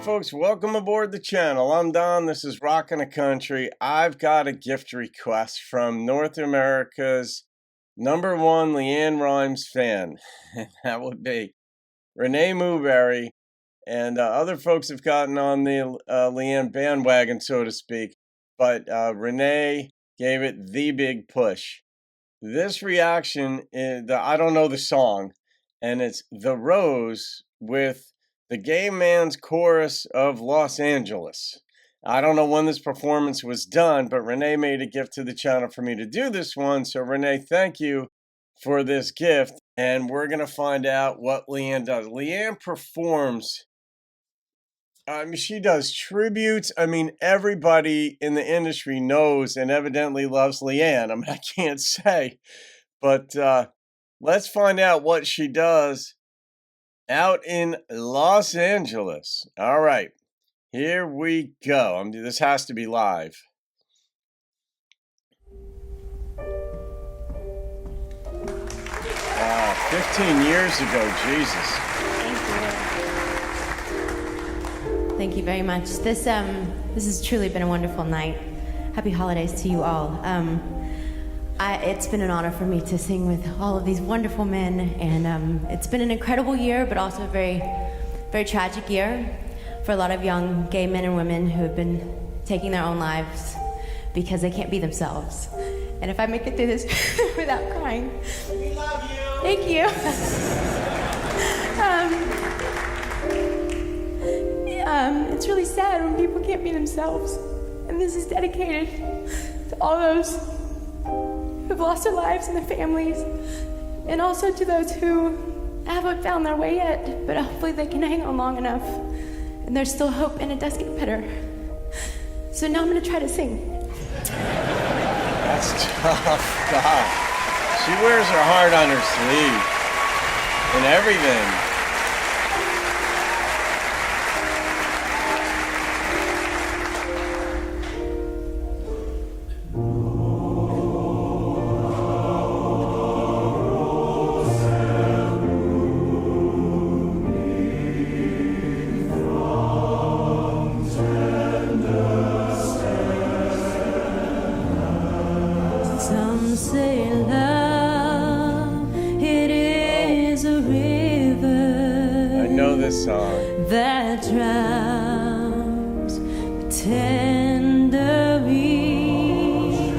folks, welcome aboard the channel. I'm Don. This is Rockin' the Country. I've got a gift request from North America's #1 LeAnn Rhymes fan. And that would be Renee Mooberry. And other folks have gotten on the LeAnn bandwagon, so to speak. But Renee gave it the big push. This reaction is, I don't know the song, and it's The Rose with the Gay Man's Chorus of Los Angeles. I don't know when this performance was done, but Renee made a gift to the channel for me to do this one. So Renee, thank you for this gift. And we're going to find out what LeAnn does. LeAnn performs, she does tributes. Everybody in the industry knows and evidently loves LeAnn. I can't say, but let's find out what she does out in Los Angeles. All right, here we go. This has to be live. 15 years ago, Jesus. Thank you very much. This has truly been a wonderful night. Happy holidays to you all. It's been an honor for me to sing with all of these wonderful men, and it's been an incredible year, but also a very, very tragic year for a lot of young gay men and women who have been taking their own lives because they can't be themselves. And if I make it through this without crying, we love you. Thank you. It's really sad when people can't be themselves, and this is dedicated to all those who've lost their lives and their families, and also to those who haven't found their way yet, but hopefully they can hang on long enough, and there's still hope, and it does get better. So now I'm going to try to sing. That's tough. God. She wears her heart on her sleeve and everything. Some say love, it is a river. I know this song. That drowns the tender reed.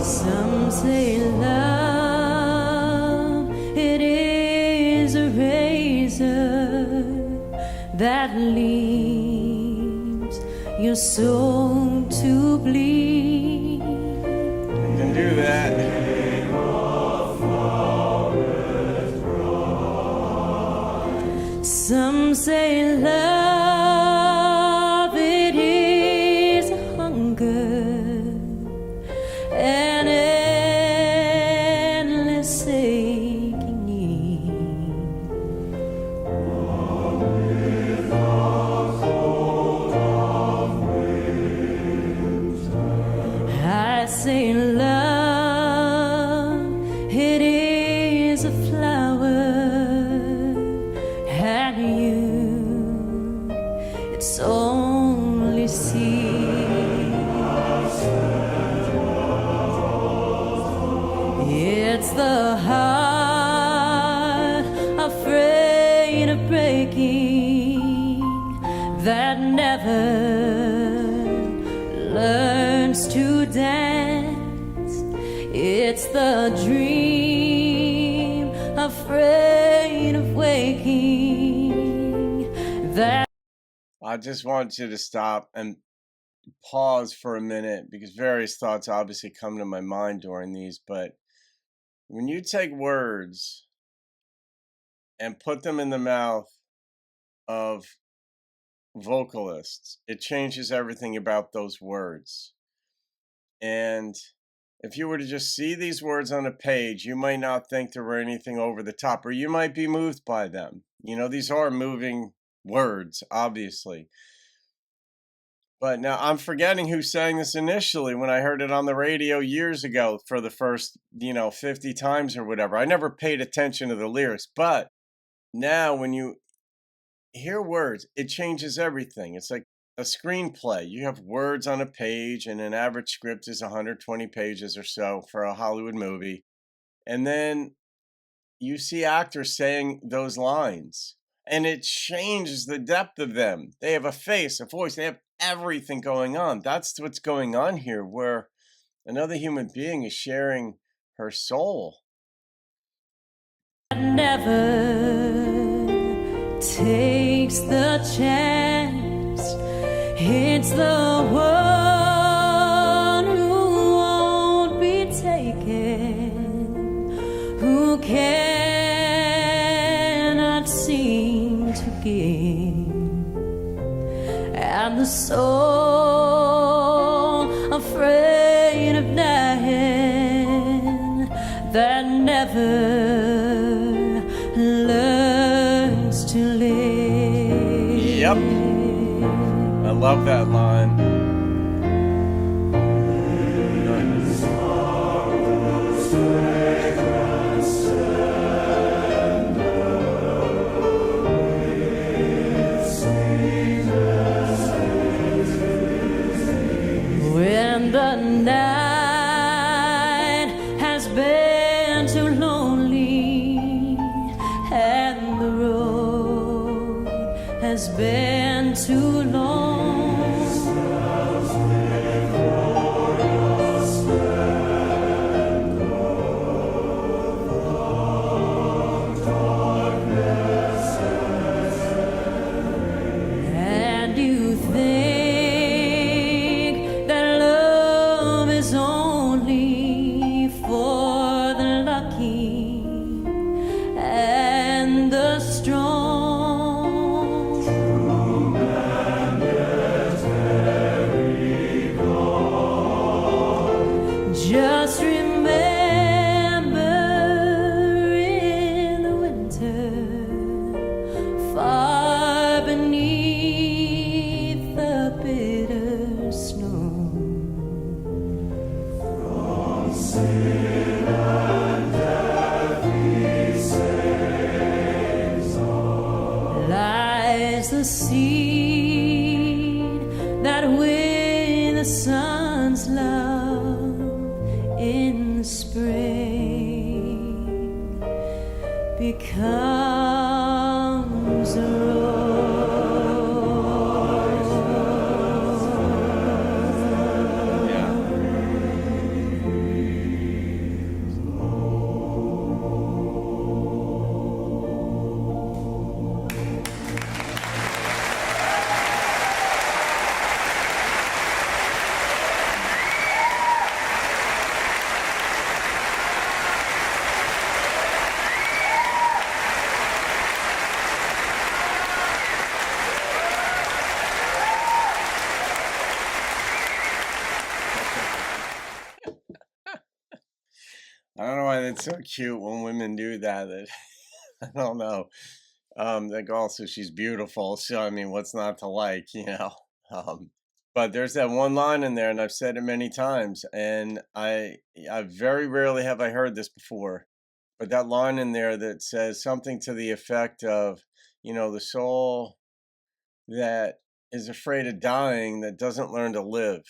Some say love, it is a razor that leaves your soul to bleed. You can do that. Some say love, it is a hunger, an endless aching need. I say love, it is a flower, and you, it's only seed. It's the heart afraid of breaking that never learns to dance. It's the dream afraid of waking that. I just want you to stop and pause for a minute because various thoughts obviously come to my mind during these. But when you take words and put them in the mouth of vocalists, it changes everything about those words. And if you were to just see these words on a page, you might not think there were anything over the top, or you might be moved by them. You know, these are moving words, obviously. But now I'm forgetting who sang this initially when I heard it on the radio years ago for the first, 50 times or whatever. I never paid attention to the lyrics, but now when you hear words, it changes everything. It's like a screenplay. You have words on a page, and an average script is 120 pages or so for a Hollywood movie. And then you see actors saying those lines, and it changes the depth of them. They have a face, a voice, they have everything going on. That's what's going on here, where another human being is sharing her soul. Never takes the chance. It's the one who won't be taken, who cannot seem to give, and the soul afraid of dying that never learns to live. Yep. I love that line. When the night has been too lonely and the road has been too long, and you think that love is only for the lucky and the strong. Just remember in the winter, far beneath the bitter snow, from sin and death he saves all, lies the seed that with the sun's love in the spring becomes a rose. Yeah. I don't know why that's so cute when women do that. I don't know. Like also she's beautiful, so I mean, what's not to like, Um, but there's that one line in there, and I've said it many times, and I very rarely have I heard this before, but that line in there that says something to the effect of, the soul that is afraid of dying, that doesn't learn to live.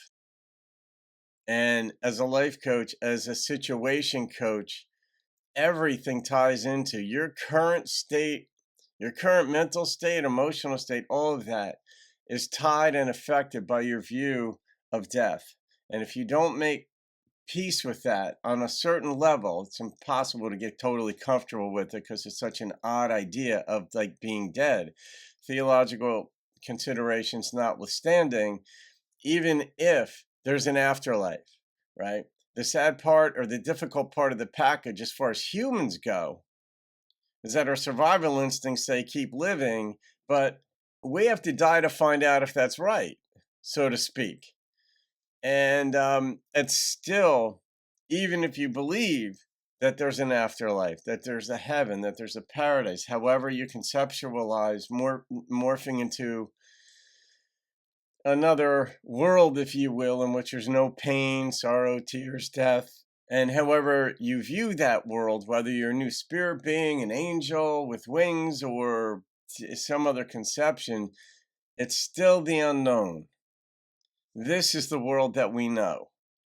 And as a life coach, as a situation coach, everything ties into your current state, your current mental state, emotional state, all of that is tied and affected by your view of death. And if you don't make peace with that on a certain level, it's impossible to get totally comfortable with it because it's such an odd idea of like being dead. Theological considerations notwithstanding, even if there's an afterlife, right? The sad part or the difficult part of the package as far as humans go is that our survival instincts say keep living, but we have to die to find out if that's right, so to speak. And it's still, even if you believe that there's an afterlife, that there's a heaven, that there's a paradise, however you conceptualize morphing into another world, if you will, in which there's no pain, sorrow, tears, death. And however you view that world, whether you're a new spirit being, an angel with wings, or some other conception, it's still the unknown. This is the world that we know.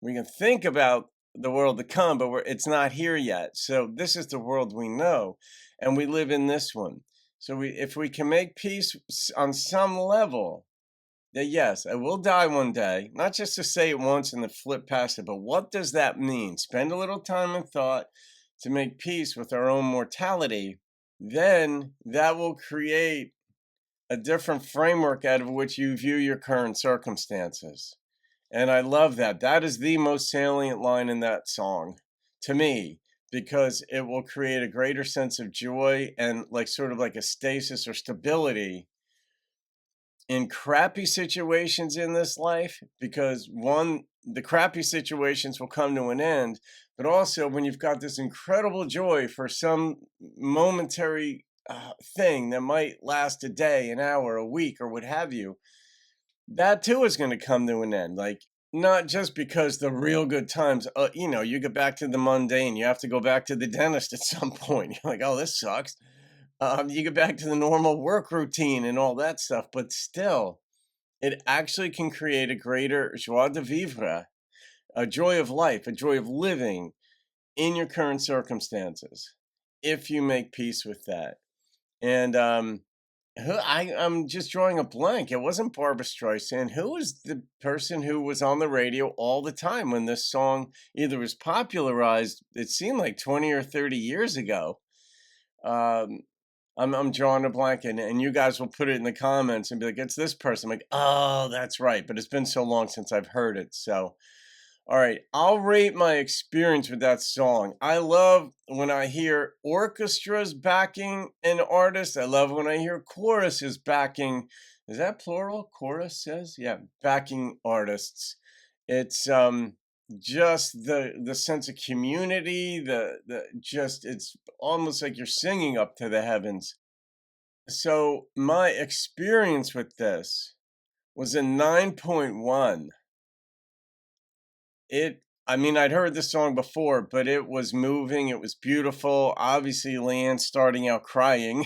We can think about the world to come, but it's not here yet. So this is the world we know, and we live in this one. So if we can make peace on some level, that yes, I will die one day, not just to say it once and then flip past it, but what does that mean? Spend a little time and thought to make peace with our own mortality, then that will create a different framework out of which you view your current circumstances. And I love that. That is the most salient line in that song to me, because it will create a greater sense of joy and like sort of like a stasis or stability in crappy situations in this life, because one, the crappy situations will come to an end, but also when you've got this incredible joy for some momentary thing that might last a day, an hour, a week, or what have you, that too is going to come to an end. Like, not just because the real good times, you get back to the mundane, you have to go back to the dentist at some point. You're like, oh, this sucks. You get back to the normal work routine and all that stuff, but still, it actually can create a greater joie de vivre, a joy of life, a joy of living in your current circumstances, if you make peace with that. And I'm just drawing a blank. It wasn't Barbra Streisand. Who was the person who was on the radio all the time when this song either was popularized? It seemed like 20 or 30 years ago. I'm drawing a blank, and you guys will put it in the comments and be like, it's this person. I'm like, oh, that's right. But it's been so long since I've heard it. So, all right, I'll rate my experience with that song. I love when I hear orchestras backing an artist. I love when I hear choruses backing. Is that plural? Chorus says? Yeah, backing artists. It's just the sense of community, the just it's almost like you're singing up to the heavens. So my experience with this was a 9.1. I mean, I'd heard the song before, but it was moving, it was beautiful. Obviously, LeAnn starting out crying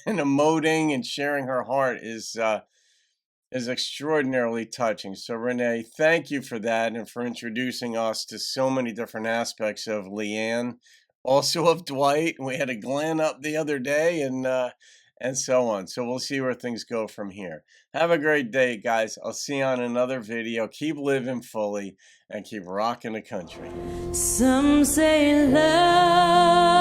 and emoting and sharing her heart is extraordinarily touching. So Renee, thank you for that and for introducing us to so many different aspects of LeAnn, also of Dwight. We had a Glenn up the other day and so on. So we'll see where things go from here. Have a great day, guys. I'll see you on another video. Keep living fully and keep rocking the country. Some say love